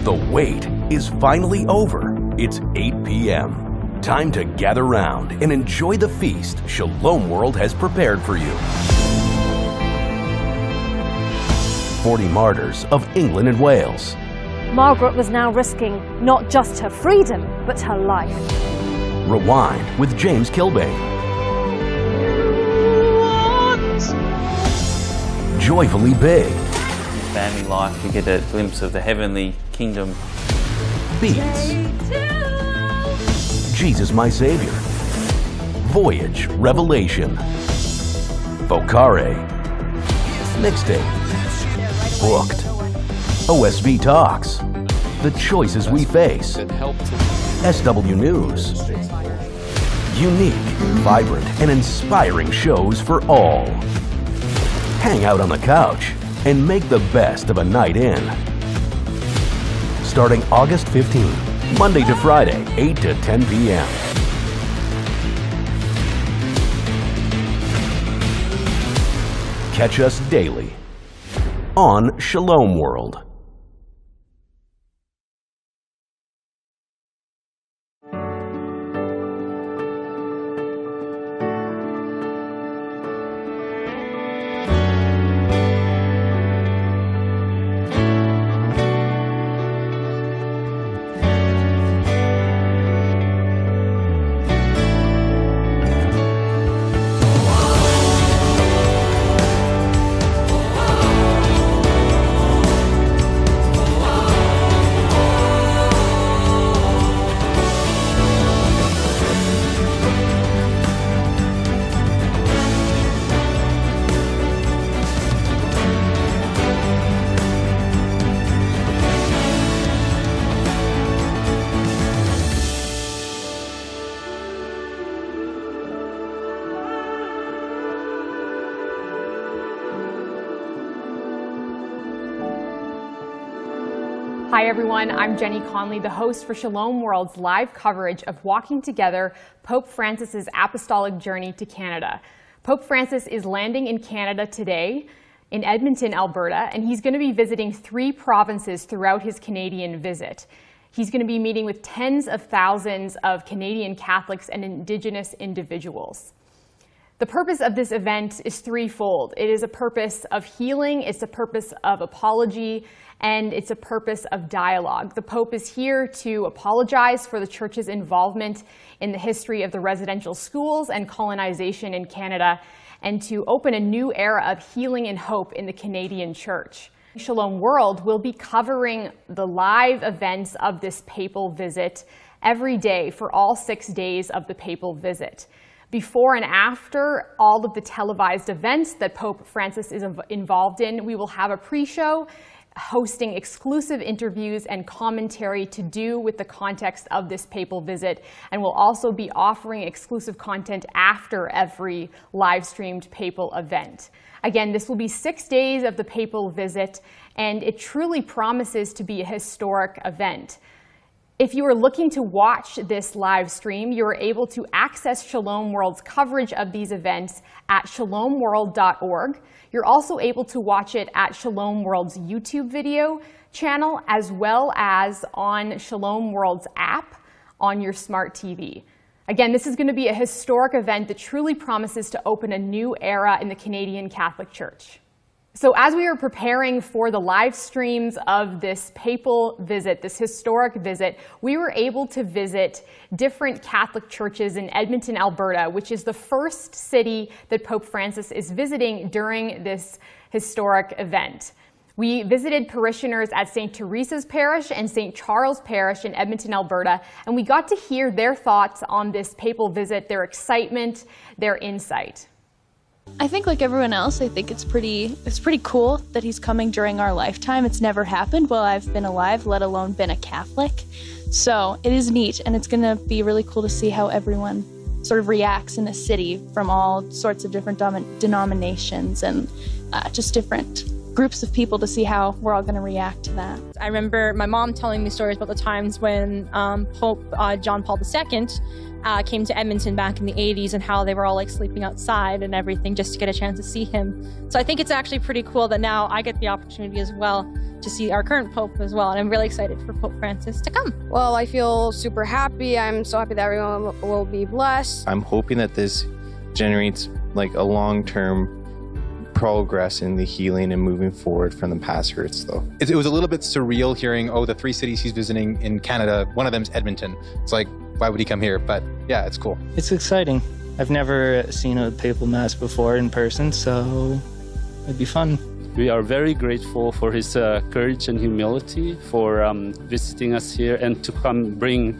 The wait is finally over. It's 8 p.m. Time to gather round and enjoy the feast Shalom World has prepared for you. 40 martyrs of England and Wales. Margaret was now risking not just her freedom, but her life. Rewind with James Kilbane. Joyfully Big. Family life, you get a glimpse of the heavenly kingdom. Beats. Jesus My Savior. Voyage Revelation. Vocare. Mixtape. Booked. OSV Talks. The Choices We Face. SW News. Unique, vibrant, and inspiring shows for all. Hang out on the couch and make the best of a night in. Starting August 15th, Monday to Friday, 8 to 10 p.m. Catch us daily on Shalom World. Hi everyone, I'm Jenny Conley, the host for Shalom World's live coverage of Walking Together, Pope Francis's Apostolic Journey to Canada. Pope Francis is landing in Canada today in Edmonton, Alberta, and he's going to be visiting 3 provinces throughout his Canadian visit. He's going to be meeting with tens of thousands of Canadian Catholics and indigenous individuals. The purpose of this event is threefold. It is a purpose of healing, it's a purpose of apology, and it's a purpose of dialogue. The Pope is here to apologize for the Church's involvement in the history of the residential schools and colonization in Canada, and to open a new era of healing and hope in the Canadian Church. Shalom World will be covering the live events of this papal visit every day for all 6 days of the papal visit. Before and after all of the televised events that Pope Francis is involved in, we will have a pre-show hosting exclusive interviews and commentary to do with the context of this papal visit, and we'll also be offering exclusive content after every live-streamed papal event. Again, this will be 6 days of the papal visit, and it truly promises to be a historic event. If you are looking to watch this live stream, you are able to access Shalom World's coverage of these events at shalomworld.org. You're also able to watch it at Shalom World's YouTube video channel, as well as on Shalom World's app on your smart TV. Again, this is going to be a historic event that truly promises to open a new era in the Canadian Catholic Church. So as we are preparing for the live streams of this papal visit, this historic visit, we were able to visit different Catholic churches in Edmonton, Alberta, which is the first city that Pope Francis is visiting during this historic event. We visited parishioners at St. Teresa's Parish and St. Charles Parish in Edmonton, Alberta, and we got to hear their thoughts on this papal visit, their excitement, their insight. I think like everyone else, I think it's pretty cool that he's coming during our lifetime. It's never happened while I've been alive, let alone been a Catholic. So it is neat, and it's going to be really cool to see how everyone sort of reacts in a city from all sorts of different denominations and just different groups of people, to see how we're all going to react to that. I remember my mom telling me stories about the times when Pope John Paul II came to Edmonton back in the 80s, and how they were all like sleeping outside and everything just to get a chance to see him. So I think it's actually pretty cool that now I get the opportunity as well to see our current Pope as well. And I'm really excited for Pope Francis to come. Well, I feel super happy. I'm so happy that everyone will be blessed. I'm hoping that this generates like a long-term progress in the healing and moving forward from the past hurts, though. It was a little bit surreal hearing, the 3 cities he's visiting in Canada, one of them's Edmonton. It's like, why would he come here? But yeah, it's cool. It's exciting. I've never seen a papal mass before in person, so it'd be fun. We are very grateful for his courage and humility for visiting us here and to come bring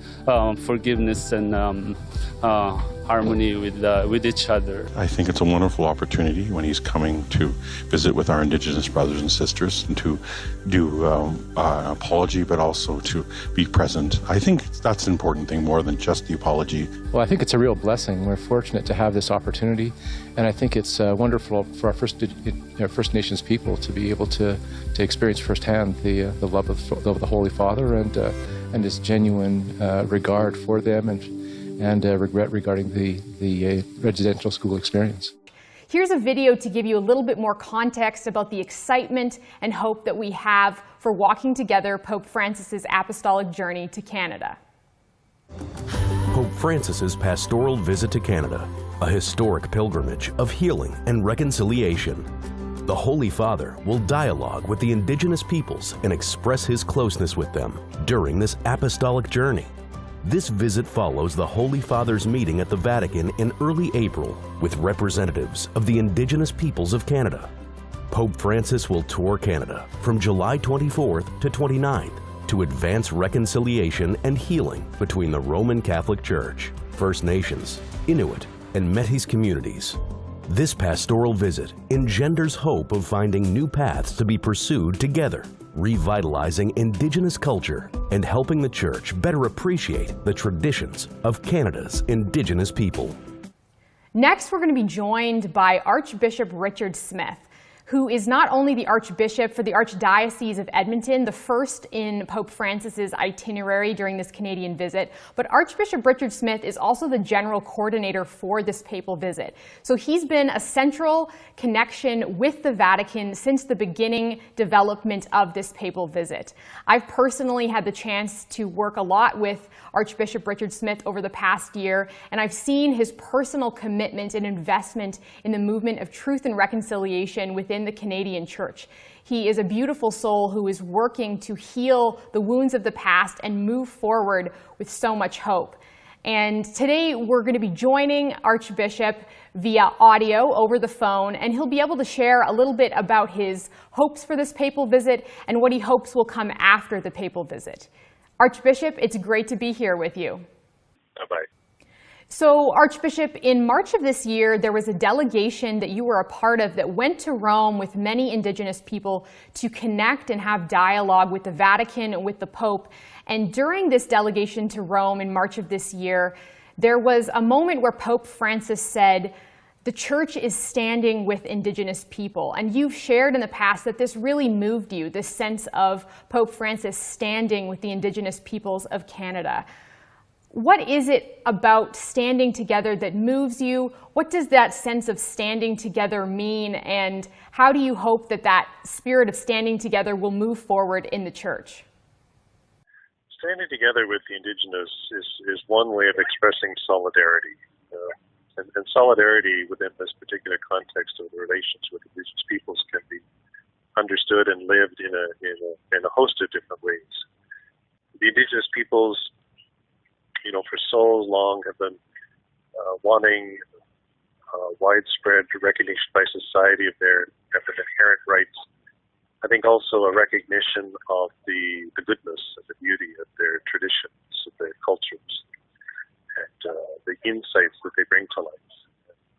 forgiveness and harmony with each other. I think it's a wonderful opportunity when he's coming to visit with our Indigenous brothers and sisters and to do an apology, but also to be present. I think that's an important thing more than just the apology. Well, I think it's a real blessing. We're fortunate to have this opportunity, and I think it's wonderful for our First Nations people to be able to experience firsthand the love of the Holy Father and his genuine regard for them and regret regarding the residential school experience. Here's a video to give you a little bit more context about the excitement and hope that we have for walking together Pope Francis's apostolic journey to Canada. Pope Francis's pastoral visit to Canada, a historic pilgrimage of healing and reconciliation. The Holy Father will dialogue with the indigenous peoples and express his closeness with them during this apostolic journey. This visit follows the Holy Father's meeting at the Vatican in early April with representatives of the indigenous peoples of Canada. Pope Francis will tour Canada from July 24th to 29th to advance reconciliation and healing between the Roman Catholic Church, First Nations, Inuit, and Métis communities. This pastoral visit engenders hope of finding new paths to be pursued together, revitalizing Indigenous culture and helping the Church better appreciate the traditions of Canada's Indigenous people. Next, we're going to be joined by Archbishop Richard Smith, who is not only the Archbishop for the Archdiocese of Edmonton, the first in Pope Francis's itinerary during this Canadian visit, but Archbishop Richard Smith is also the General Coordinator for this papal visit. So he's been a central connection with the Vatican since the beginning development of this papal visit. I've personally had the chance to work a lot with Archbishop Richard Smith over the past year, and I've seen his personal commitment and investment in the movement of truth and reconciliation within the Canadian Church. He is a beautiful soul who is working to heal the wounds of the past and move forward with so much hope. And today we're going to be joining Archbishop via audio over the phone, and he'll be able to share a little bit about his hopes for this papal visit and what he hopes will come after the papal visit. Archbishop, it's great to be here with you. Bye-bye. So, Archbishop, in March of this year, there was a delegation that you were a part of that went to Rome with many Indigenous people to connect and have dialogue with the Vatican and with the Pope. And during this delegation to Rome in March of this year, there was a moment where Pope Francis said, "The Church is standing with Indigenous people." And you've shared in the past that this really moved you, this sense of Pope Francis standing with the Indigenous peoples of Canada. What is it about standing together that moves you? What does that sense of standing together mean? And how do you hope that that spirit of standing together will move forward in the Church? Standing together with the Indigenous is one way of expressing solidarity. And solidarity within this particular context of the relations with Indigenous peoples can be understood and lived in a host of different ways. The Indigenous peoples, for so long have been wanting widespread recognition by society of their inherent rights. I think also a recognition of the goodness and the beauty of their traditions, of their cultures, and the insights that they bring to life.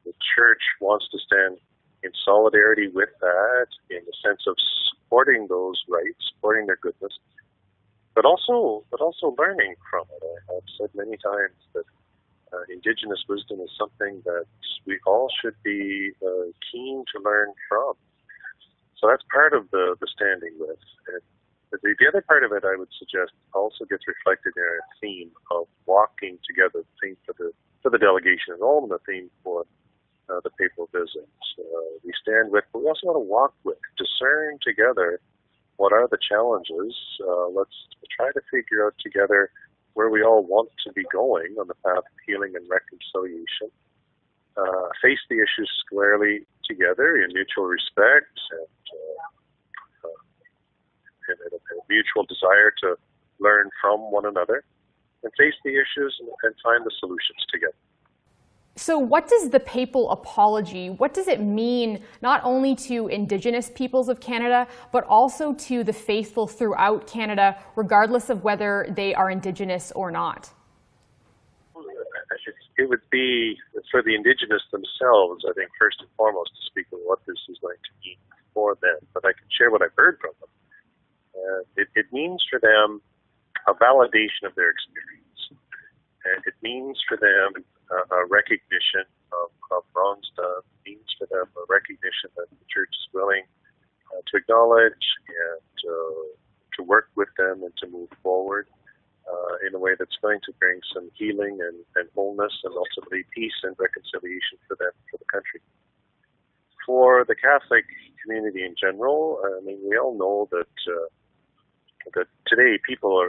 The Church wants to stand in solidarity with that, in the sense of supporting those rights, supporting their goodness, but also learning from it. I've said many times that Indigenous wisdom is something that we all should be keen to learn from. So that's part of the standing with. And the other part of it, I would suggest, also gets reflected in our theme of walking together, the theme for the delegation, and all of the theme for the papal visit. We stand with, but we also want to walk with, discern together what are the challenges? Let's try to figure out together where we all want to be going on the path of healing and reconciliation. Face the issues squarely together in mutual respect and a mutual desire to learn from one another, and face the issues and find the solutions together. So what does the papal apology, what does it mean not only to Indigenous peoples of Canada, but also to the faithful throughout Canada, regardless of whether they are Indigenous or not? It would be for the Indigenous themselves, I think, first and foremost, to speak of what this is going to mean for them. But I can share what I've heard from them. It means for them a validation of their experience. And it means for them a recognition of wrongs done. It means for them a recognition that the Church is willing to acknowledge and to work with them and to move forward in a way that's going to bring some healing and wholeness and ultimately peace and reconciliation for them, for the country. For the Catholic community in general, I mean, we all know that today people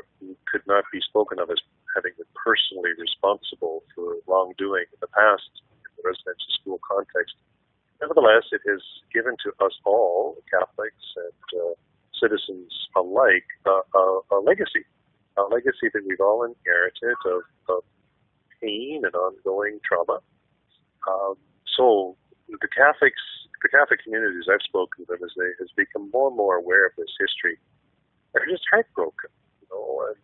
could not be spoken of as having been personally responsible for wrongdoing in the past in the residential school context. Nevertheless, it has given to us all, Catholics and citizens alike, a legacy that we've all inherited of pain and ongoing trauma. So the Catholic communities I've spoken to them as become more and more aware of this history. They're just heartbroken, and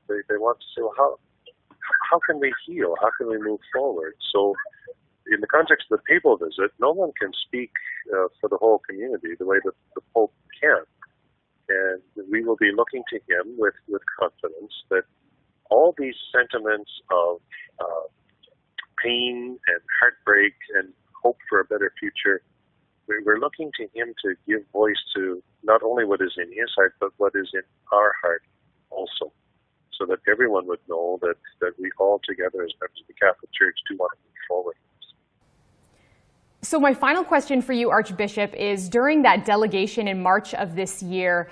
they want to say, well, how can we heal? How can we move forward? So in the context of the papal visit, no one can speak for the whole community the way that the Pope can. And we will be looking to him with confidence that all these sentiments of pain and heartbreak and hope for a better future, we're looking to him to give voice to not only what is in his heart, but what is in our heart also, so that everyone would know that we all together as members of the Catholic Church do want to move forward. So my final question for you, Archbishop, is during that delegation in March of this year,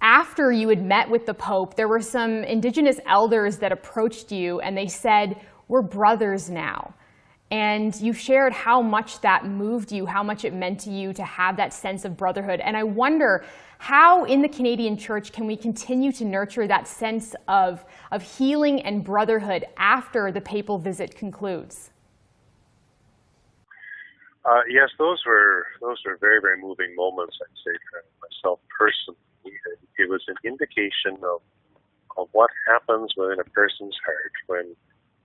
after you had met with the Pope, there were some Indigenous elders that approached you and they said, "We're brothers now." And you shared how much that moved you, how much it meant to you to have that sense of brotherhood. And I wonder how in the Canadian Church can we continue to nurture that sense of healing and brotherhood after the papal visit concludes? Yes, those were very, very moving moments, I'd say, for myself personally. It was an indication of what happens within a person's heart when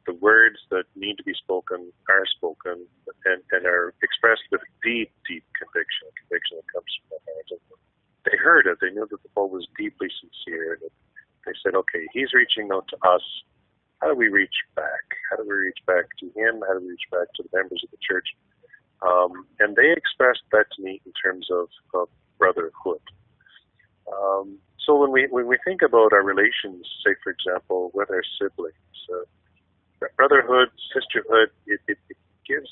the words that need to be spoken are spoken and are expressed with deep, deep conviction that comes from the heart. And they heard it. They knew that the Pope was deeply sincere. They said, okay, he's reaching out to us. How do we reach back? How do we reach back to him? How do we reach back to the members of the Church? And they expressed that to me in terms of brotherhood. So when we think about our relations, say, for example, with our siblings, brotherhood, sisterhood, it gives,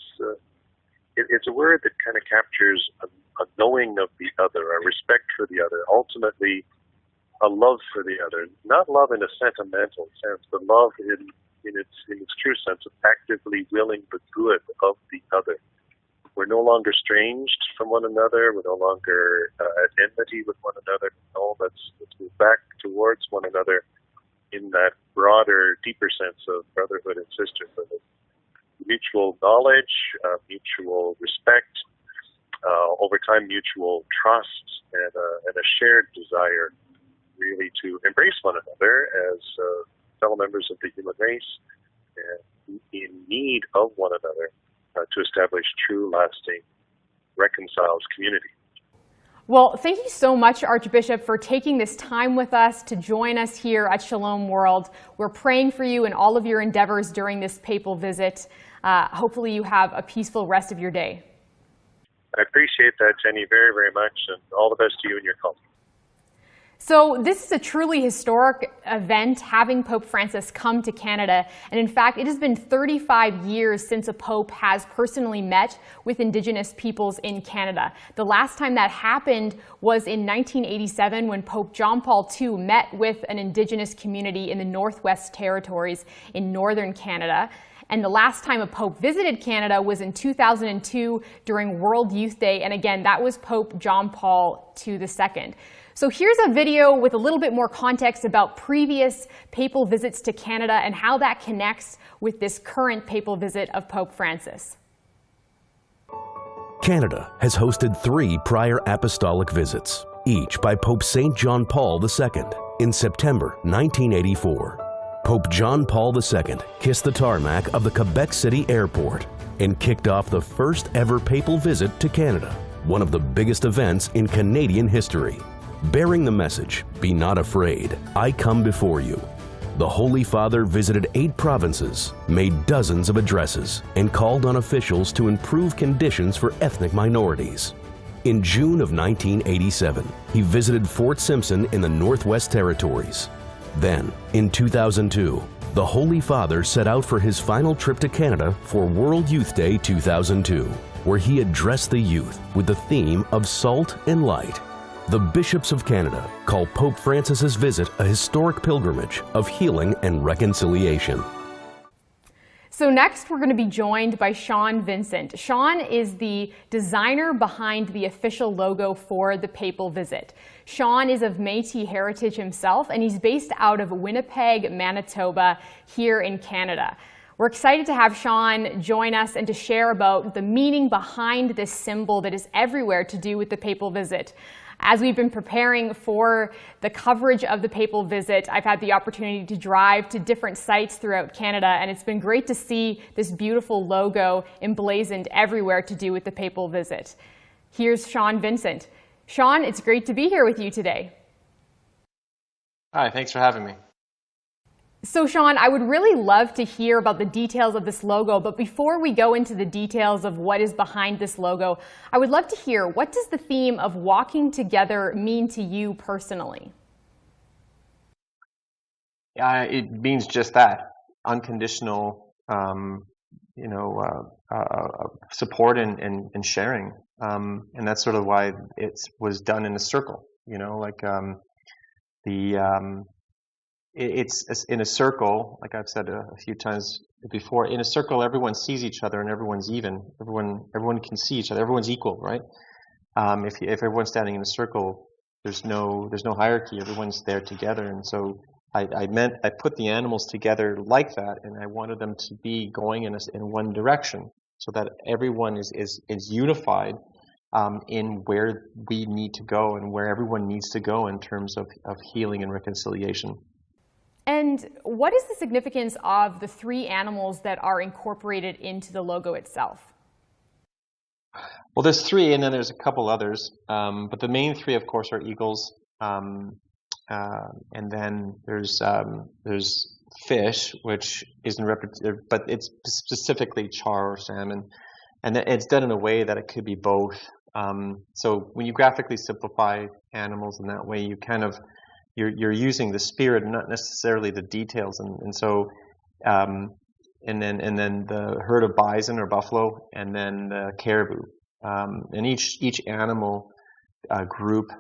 it's a word that kind of captures a knowing of the other, a respect for the other, ultimately a love for the other. Not love in a sentimental sense, but love in its true sense of actively willing the good of the other. We're no longer estranged from one another. We're no longer at enmity with one another. No, let's move back towards one another in that broader, deeper sense of brotherhood and sisterhood, mutual knowledge, mutual respect, over time mutual trust, and a shared desire really to embrace one another as fellow members of the human race and in need of one another to establish true, lasting, reconciled community. Well, thank you so much, Archbishop, for taking this time with us to join us here at Shalom World. We're praying for you and all of your endeavors during this papal visit. Hopefully you have a peaceful rest of your day. I appreciate that, Jenny, very, very much, and all the best to you and your call. So this is a truly historic event, having Pope Francis come to Canada. And in fact, it has been 35 years since a pope has personally met with Indigenous peoples in Canada. The last time that happened was in 1987 when Pope John Paul II met with an Indigenous community in the Northwest Territories in northern Canada. And the last time a pope visited Canada was in 2002 during World Youth Day. And again, that was Pope John Paul II. So here's a video with a little bit more context about previous papal visits to Canada and how that connects with this current papal visit of Pope Francis. Canada has hosted 3 prior apostolic visits, each by Pope St. John Paul II in September 1984. Pope John Paul II kissed the tarmac of the Quebec City Airport and kicked off the first ever papal visit to Canada, one of the biggest events in Canadian history. Bearing the message, "Be not afraid, I come before you," the Holy Father visited 8 provinces, made dozens of addresses, and called on officials to improve conditions for ethnic minorities. In June of 1987, he visited Fort Simpson in the Northwest Territories. Then, in 2002, the Holy Father set out for his final trip to Canada for World Youth Day 2002, where he addressed the youth with the theme of salt and light. The bishops of Canada call Pope Francis's visit a historic pilgrimage of healing and reconciliation. So next, we're going to be joined by Vincent. Sean is the designer behind the official logo for the papal visit. Sean is of Métis heritage himself, and he's based out of Winnipeg, Manitoba, here in Canada. We're excited to have Sean join us and to share about the meaning behind this symbol that is everywhere to do with the papal visit. As we've been preparing for the coverage of the papal visit, I've had the opportunity to drive to different sites throughout Canada, and it's been great to see this beautiful logo emblazoned everywhere to do with the papal visit. Here's Vincent. Sean, it's great to be here with you today. Hi, thanks for having me. So Sean, I would really love to hear about the details of this logo, but before we go into the details of what is behind this logo, I would love to hear, what does the theme of walking together mean to you personally? It means just that, unconditional, support and sharing, and that's sort of why it was done in a circle. It's in a circle, like I've said a few times before. In a circle, everyone sees each other and everyone's even. Everyone can see each other. Everyone's equal, right? If everyone's standing in a circle, there's no hierarchy. Everyone's there together, and so I put the animals together like that, and I wanted them to be going in one direction, so that everyone is unified in where we need to go and where everyone needs to go in terms of healing and reconciliation. And what is the significance of the 3 animals that are incorporated into the logo itself? Well, there's 3, and then there's a couple others. But the main 3, of course, are eagles. And then there's fish, which isn't repetitive, but it's specifically char or salmon. And it's done in a way that it could be both. So when you graphically simplify animals in that way, you kind of you're using the spirit and not necessarily the details, and so and then the herd of bison or buffalo, and then the caribou, and each animal group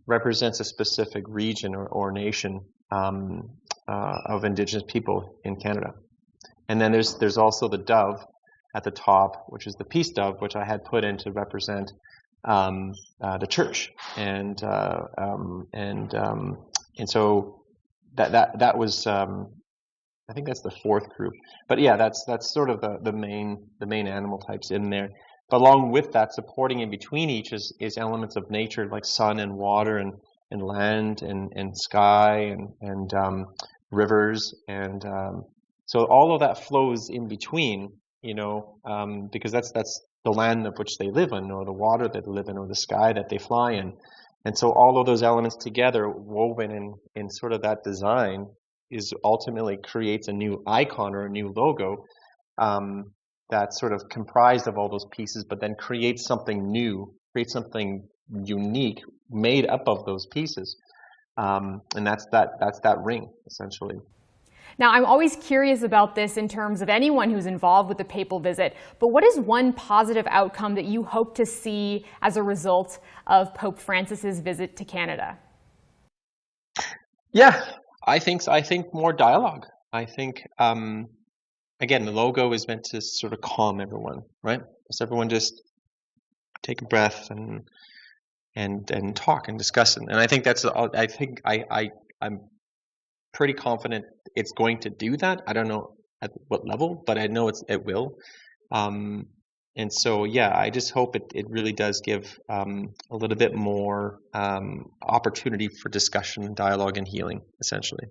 represents a specific region or nation of Indigenous people in Canada. And then there's also the dove at the top, which is the peace dove, which I had put in to represent the church, and so that was I think that's the 4th group. But yeah, that's sort of the main animal types in there. But along with that, supporting in between each is elements of nature, like sun and water and land and sky and rivers, and so all of that flows in between, because that's the land of which they live in, or the water that they live in, or the sky that they fly in. And so all of those elements together, woven in sort of that design, is ultimately creates a new icon or a new logo that's sort of comprised of all those pieces, but then creates something new, creates something unique made up of those pieces. And that's that ring, essentially. Now, I'm always curious about this in terms of anyone who's involved with the papal visit, but what is one positive outcome that you hope to see as a result of Pope Francis's visit to Canada? Yeah, I think more dialogue. I think, again, the logo is meant to sort of calm everyone, right? So everyone just take a breath and talk and discuss it. And I think I'm pretty confident it's going to do that. I don't know at what level, but I know it will. And so, yeah, I just hope it really does give a little bit more opportunity for discussion, dialogue, and healing, essentially.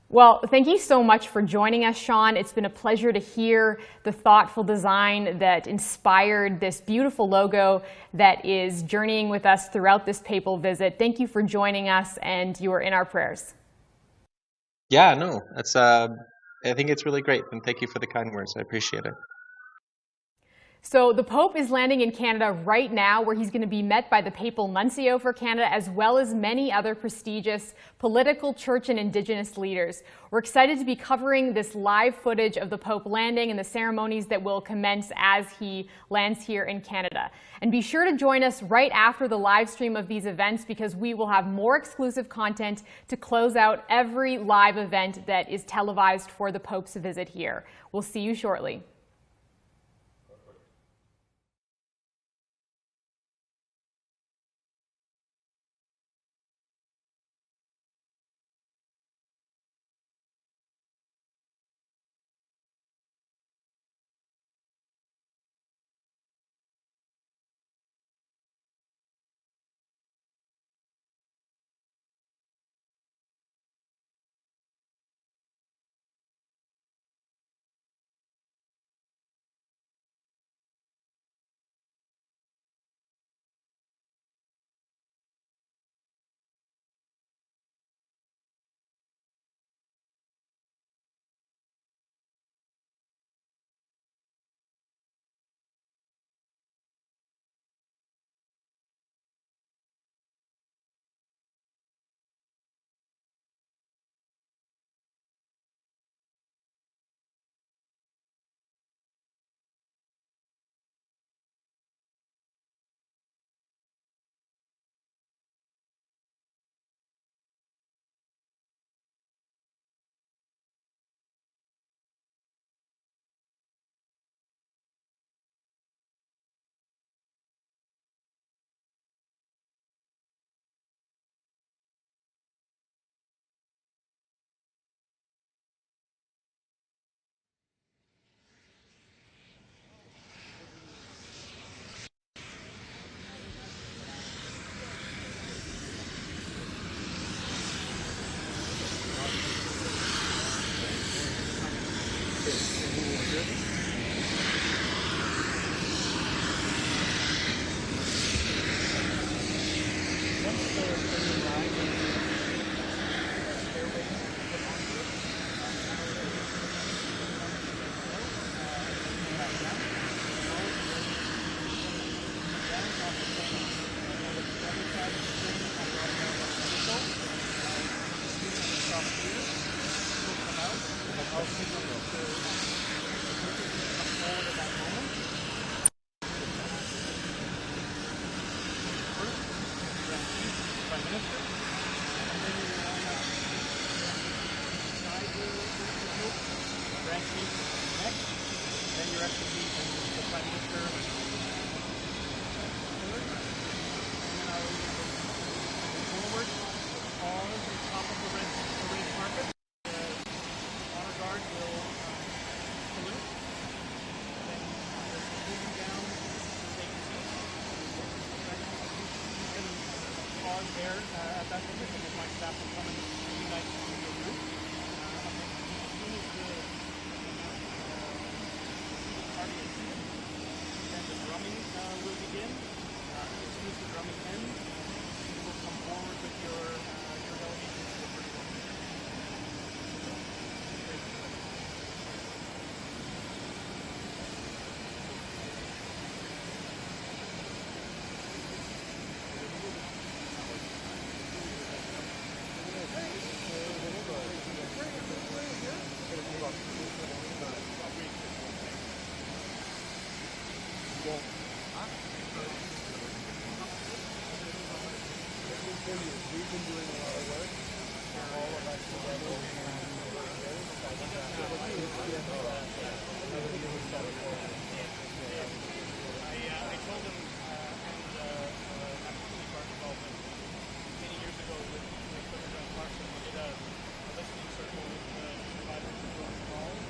Well, thank you so much for joining us, Sean. It's been a pleasure to hear the thoughtful design that inspired this beautiful logo that is journeying with us throughout this papal visit. Thank you for joining us, and you are in our prayers. Yeah, no, that's. I think it's really great, and thank you for the kind words. I appreciate it. So the Pope is landing in Canada right now, where he's going to be met by the Papal Nuncio for Canada, as well as many other prestigious political, church, and indigenous leaders. We're excited to be covering this live footage of the Pope landing and the ceremonies that will commence as he lands here in Canada. And be sure to join us right after the live stream of these events, because we will have more exclusive content to close out every live event that is televised for the Pope's visit here. We'll see you shortly. we've been doing a lot of work, all of us together over the last couple of years. So I think that's another really solid forward. I told him and Apostolic Art Development many years ago with Brother John Clarkson, we did a listening circle with the survivors of Broken Walls.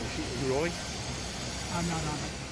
You rolling? I'm not on it.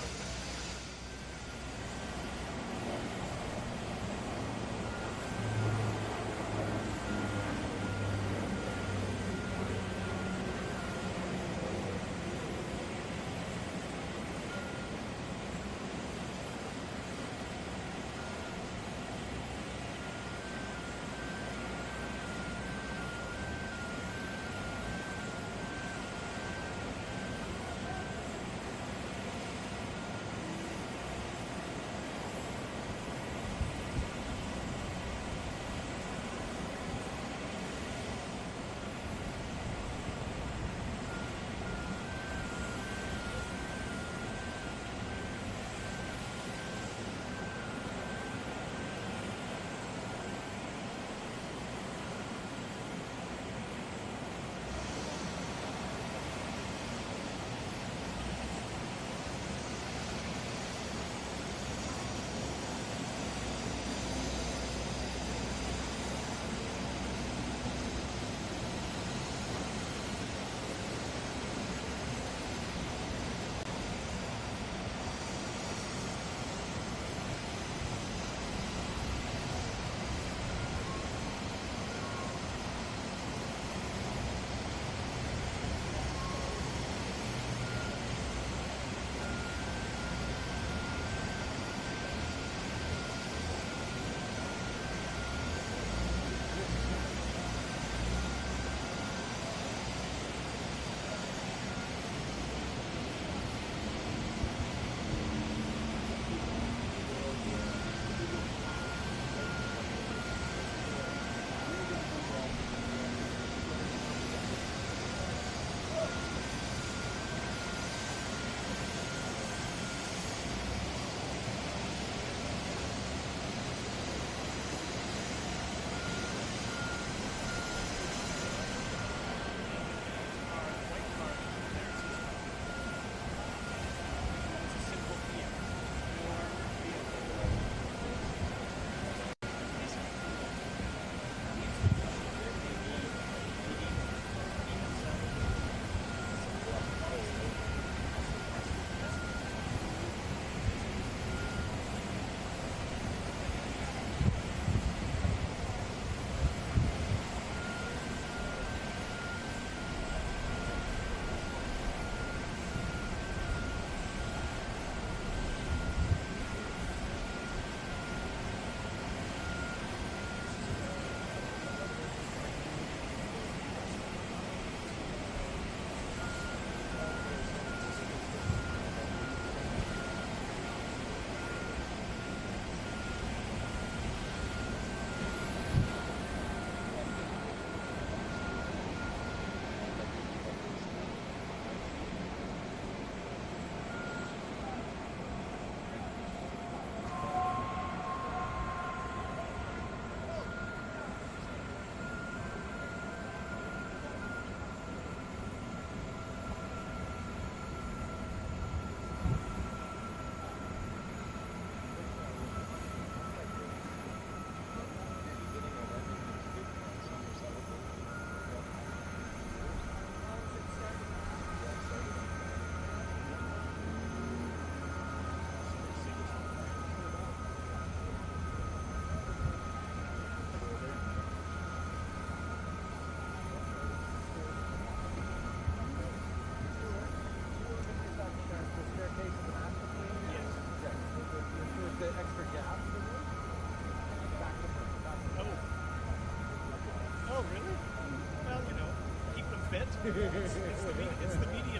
It's the media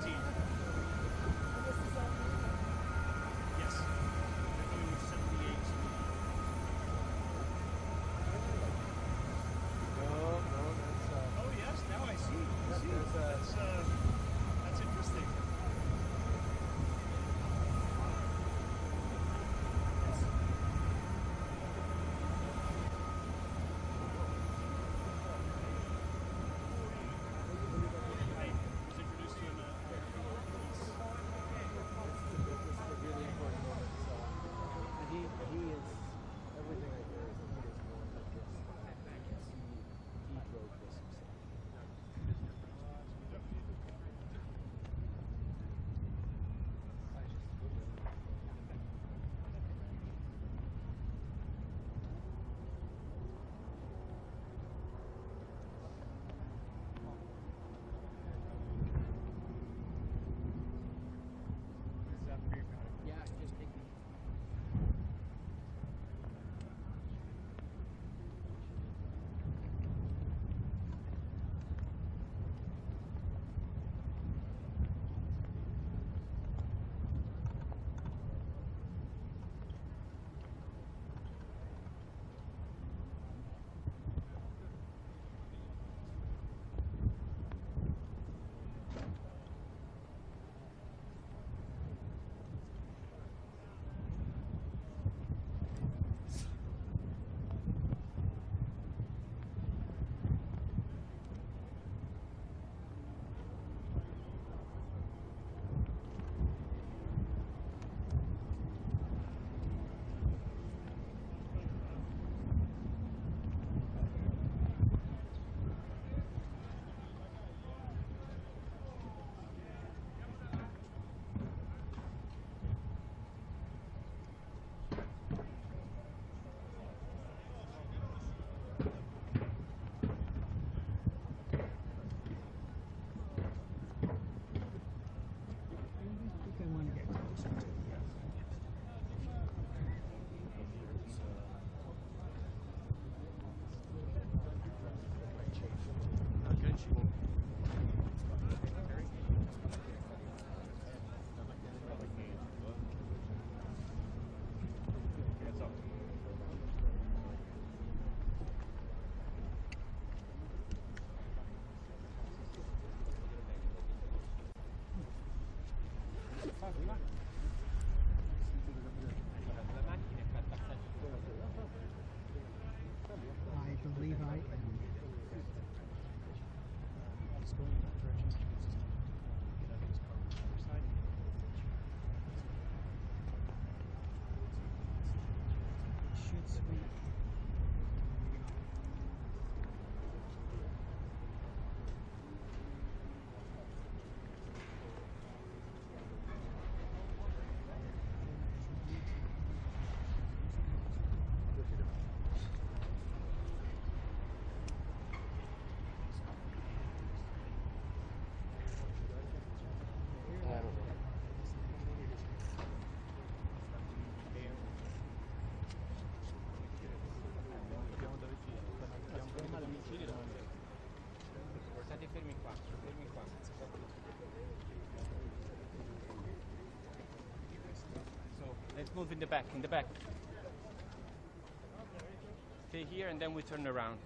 team. Yes. They're going with 78. Oh yes, now I see. That's interesting. I believe I am. It's going in that direction. Get out of his car on the other side. It should swing. State fermi qua, fermi qua. So let's move in the back, in the back. Stay here and then we turn around.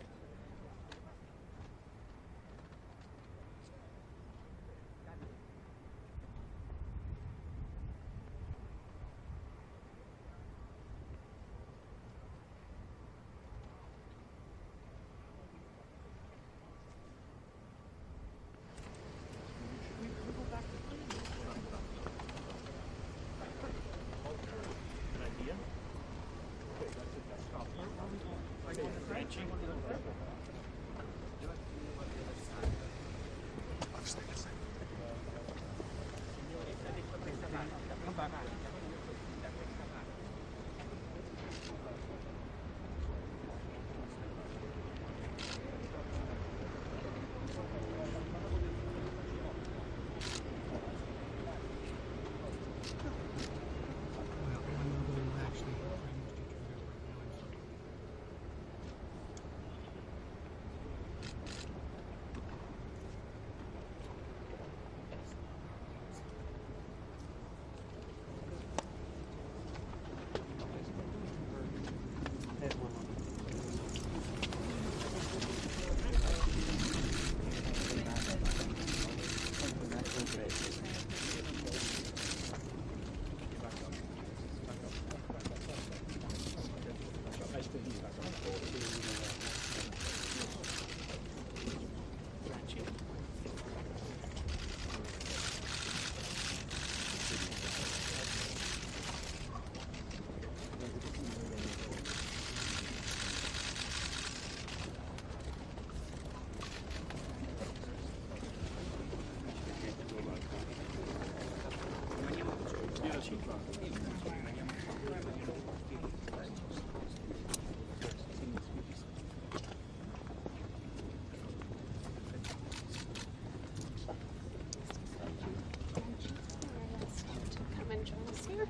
Come and join us here.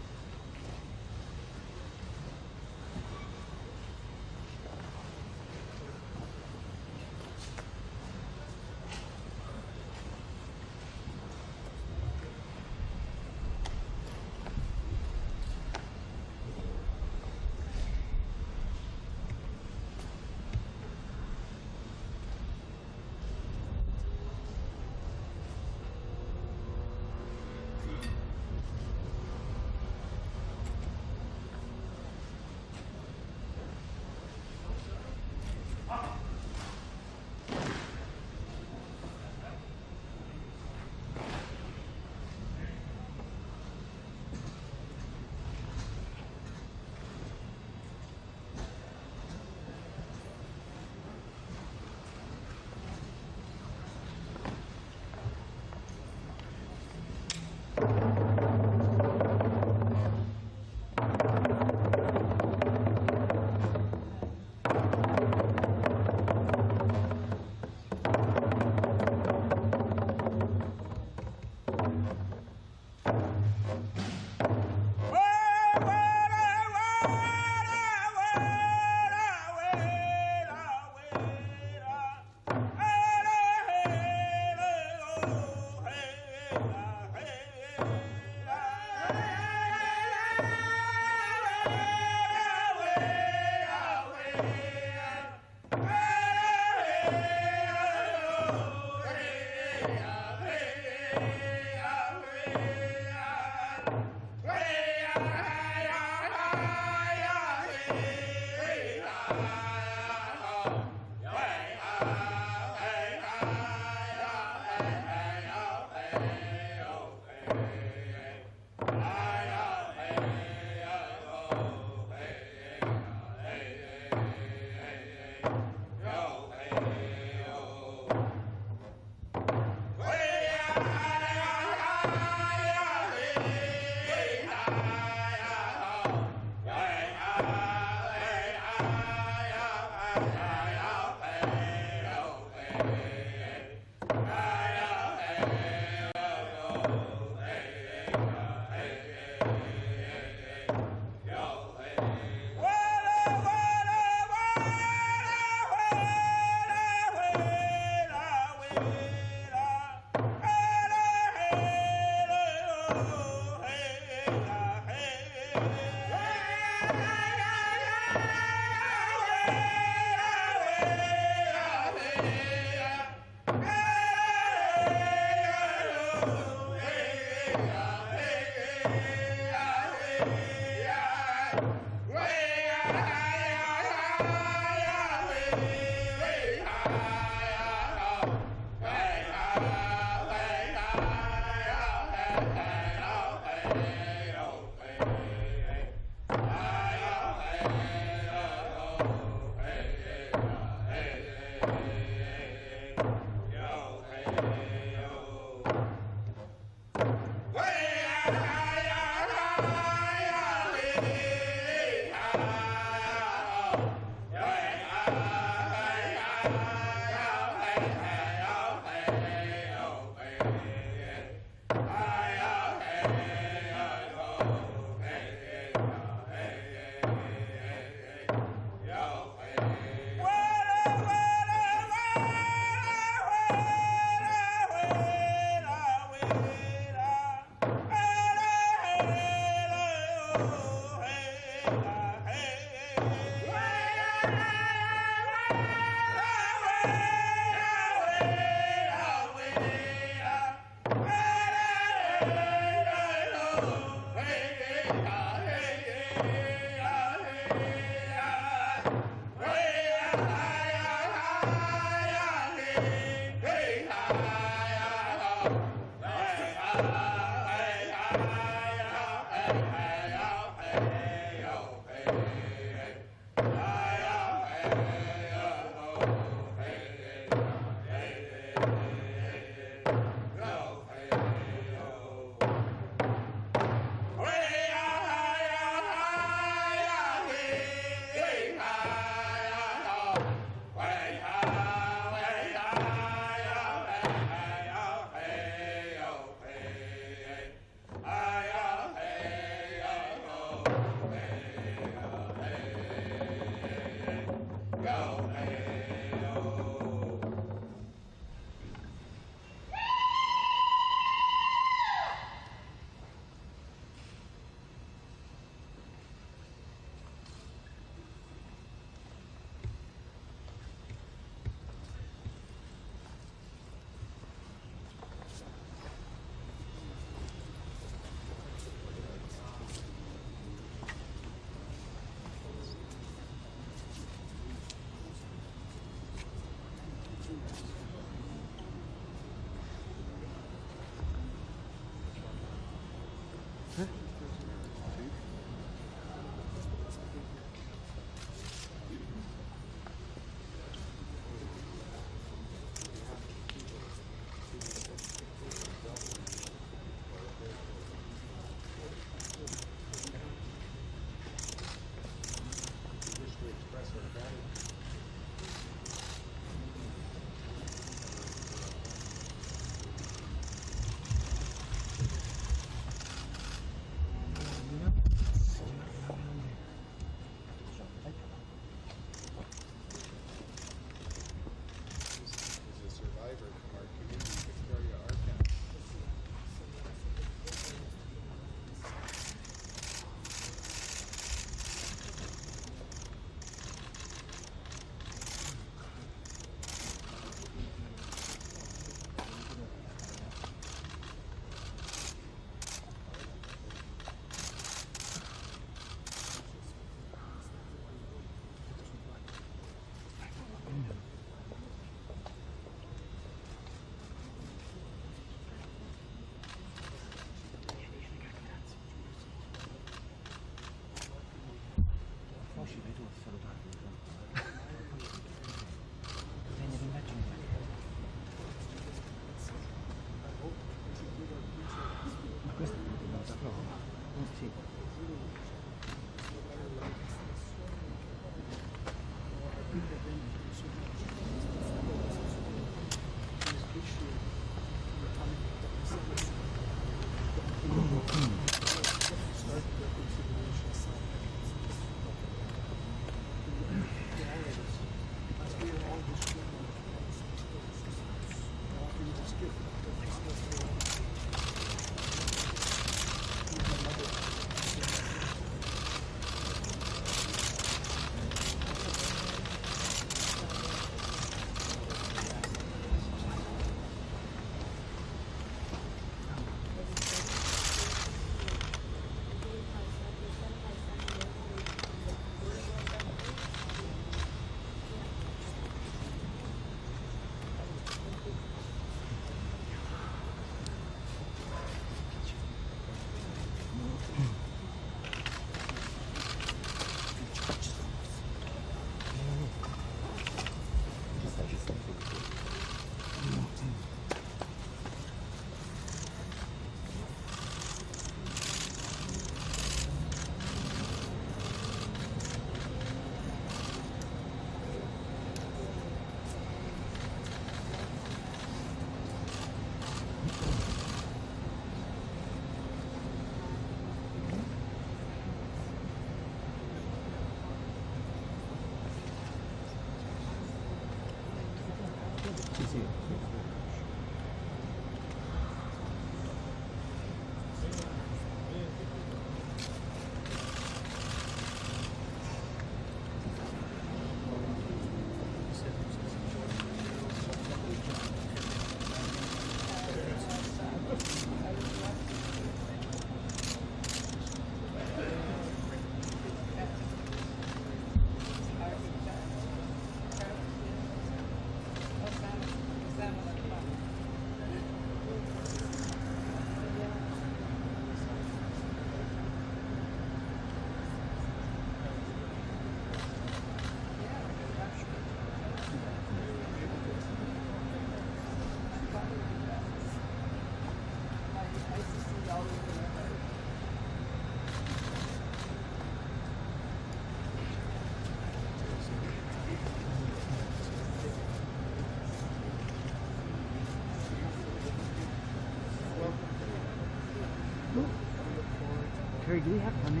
Harry, do we have honey?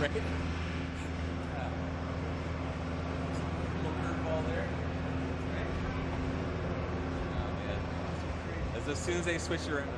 Right? Little curveball there. Oh, man. As soon as they switch around.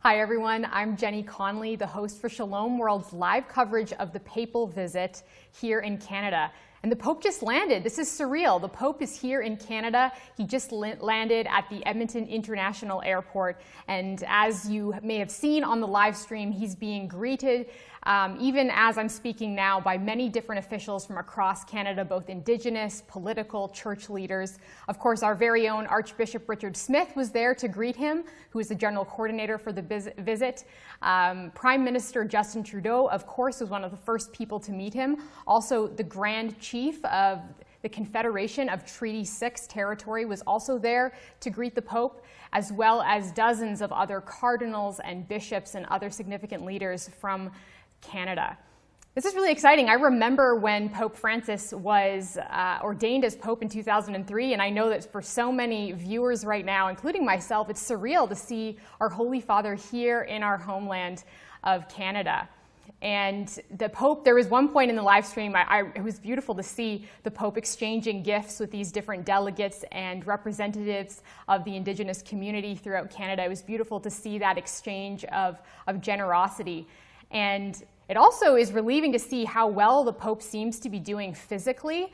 Hi everyone, I'm Jenny Conley, the host for Shalom World's live coverage of the Papal visit here in Canada. And the Pope just landed. This is surreal. The Pope is here in Canada. He just landed at the Edmonton International Airport. And as you may have seen on the live stream, he's being greeted, even as I'm speaking now, by many different officials from across Canada, both Indigenous, political, church leaders. Of course, our very own Archbishop Richard Smith was there to greet him, who is the general coordinator for the visit. Prime Minister Justin Trudeau, of course, was one of the first people to meet him. Also, the Grand Chief of the Confederation of Treaty 6 territory was also there to greet the Pope, as well as dozens of other cardinals and bishops and other significant leaders from Canada. This is really exciting. I remember when Pope Francis was ordained as Pope in 2003, and I know that for so many viewers right now, including myself, it's surreal to see our Holy Father here in our homeland of Canada. And the Pope, there was one point in the live stream, it was beautiful to see the Pope exchanging gifts with these different delegates and representatives of the Indigenous community throughout Canada. It was beautiful to see that exchange of generosity. And it also is relieving to see how well the Pope seems to be doing physically.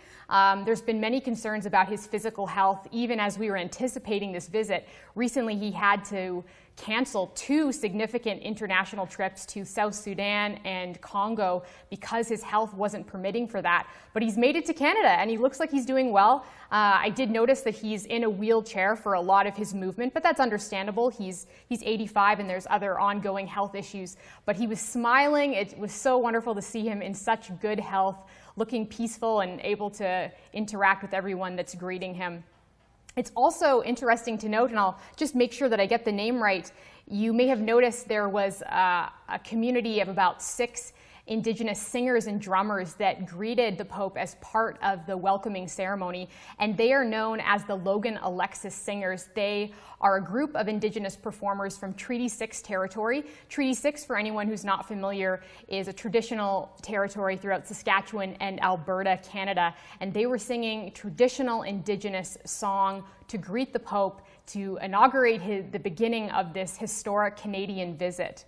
There's been many concerns about his physical health, even as we were anticipating this visit. Recently, he had to cancel 2 significant international trips to South Sudan and Congo because his health wasn't permitting for that. But he's made it to Canada, and he looks like he's doing well. I did notice that he's in a wheelchair for a lot of his movement, but that's understandable. He's 85, and there's other ongoing health issues. But he was smiling. It was so wonderful to see him in such good health, looking peaceful and able to interact with everyone that's greeting him. It's also interesting to note, and I'll just make sure that I get the name right, you may have noticed there was a community of about 6 Indigenous singers and drummers that greeted the Pope as part of the welcoming ceremony, and they are known as the Logan Alexis Singers. They are a group of Indigenous performers from Treaty 6 territory. Treaty 6, for anyone who's not familiar, is a traditional territory throughout Saskatchewan and Alberta, Canada, and they were singing traditional Indigenous song to greet the Pope to inaugurate the beginning of this historic Canadian visit.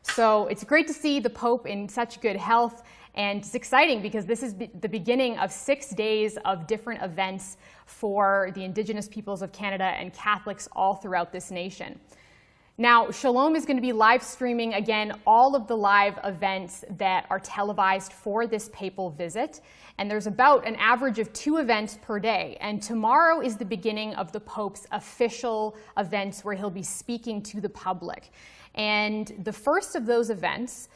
So it's great to see the Pope in such good health, and it's exciting because this is the beginning of 6 days of different events for the Indigenous peoples of Canada and Catholics all throughout this nation. Now, Shalom is going to be live streaming, again, all of the live events that are televised for this papal visit. And there's about an average of 2 events per day. And tomorrow is the beginning of the Pope's official events where he'll be speaking to the public. And the first of those events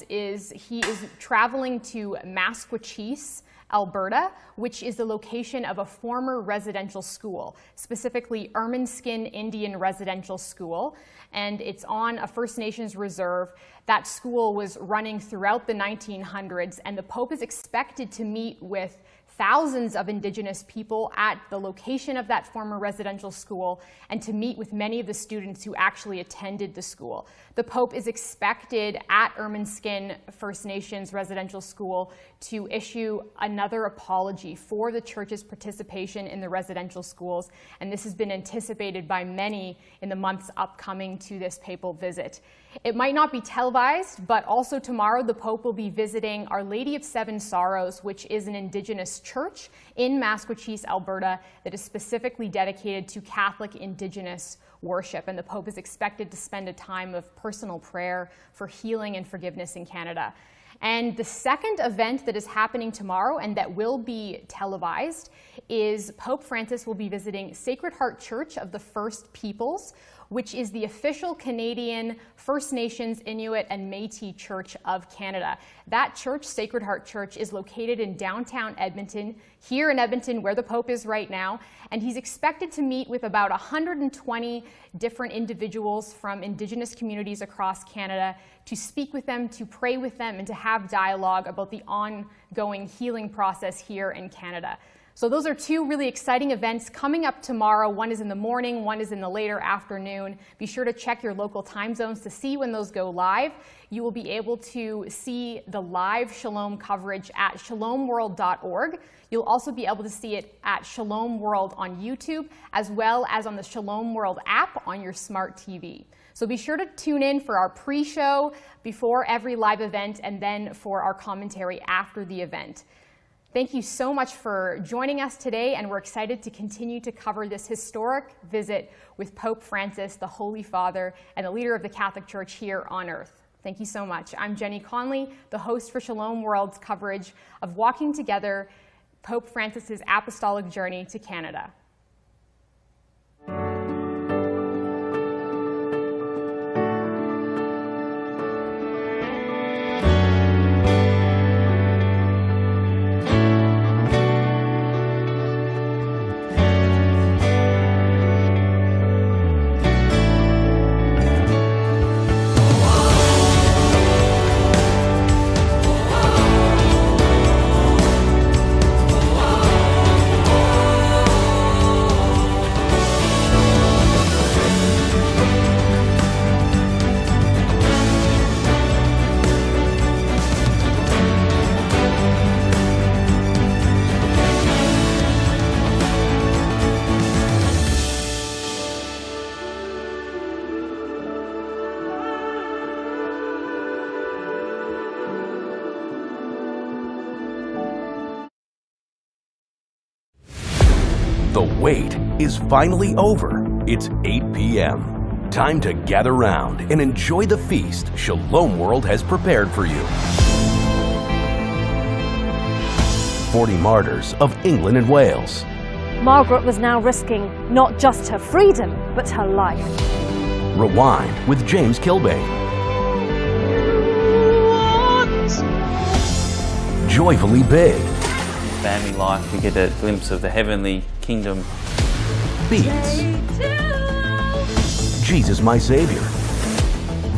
is he is traveling to Masquachese, Alberta, which is the location of a former residential school, specifically Ermineskin Indian Residential School, and it's on a First Nations reserve. That school was running throughout the 1900s, and the Pope is expected to meet with thousands of Indigenous people at the location of that former residential school and to meet with many of the students who actually attended the school. The Pope is expected at Ermineskin First Nations Residential School to issue another apology for the Church's participation in the residential schools, and this has been anticipated by many in the months upcoming to this papal visit. It might not be televised, but also tomorrow the Pope will be visiting Our Lady of Seven Sorrows, which is an Indigenous church in Masquachese, Alberta, that is specifically dedicated to Catholic Indigenous worship. And the Pope is expected to spend a time of personal prayer for healing and forgiveness in Canada. And the second event that is happening tomorrow and that will be televised is Pope Francis will be visiting Sacred Heart Church of the First Peoples, which is the official Canadian First Nations, Inuit, and Métis Church of Canada. That church, Sacred Heart Church, is located in downtown Edmonton, here in Edmonton, where the Pope is right now, and he's expected to meet with about 120 different individuals from Indigenous communities across Canada to speak with them, to pray with them, and to have dialogue about the ongoing healing process here in Canada. So those are two really exciting events coming up tomorrow. One is in the morning, one is in the later afternoon. Be sure to check your local time zones to see when those go live. You will be able to see the live Shalom coverage at shalomworld.org. You'll also be able to see it at Shalom World on YouTube, as well as on the Shalom World app on your smart TV. So be sure to tune in for our pre-show before every live event and then for our commentary after the event. Thank you so much for joining us today, and we're excited to continue to cover this historic visit with Pope Francis, the Holy Father, and the leader of the Catholic Church here on earth. Thank you so much. I'm Jenny Conley, the host for Shalom World's coverage of Walking Together, Pope Francis's Apostolic Journey to Canada. The wait is finally over. It's 8 p.m. Time to gather round and enjoy the feast Shalom World has prepared for you. 40 martyrs of England and Wales. Margaret was now risking not just her freedom, but her life. Rewind with James Kilbane. Joyfully Big. Family life, we get a glimpse of the heavenly kingdom. Beats. Jesus My Savior.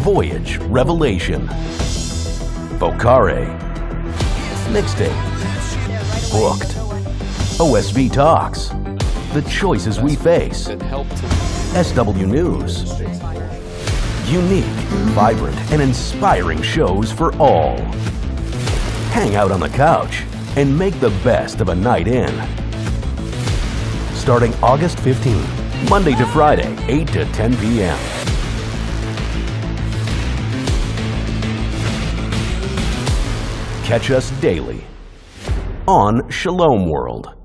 Voyage Revelation. Vocare. Mixtape. Booked. OSV Talks. The Choices We Face. SW News. Unique, vibrant, and inspiring shows for all. Hang out on the couch and make the best of a night in. Starting August 15th, Monday to Friday, 8 to 10 p.m. Catch us daily on Shalom World.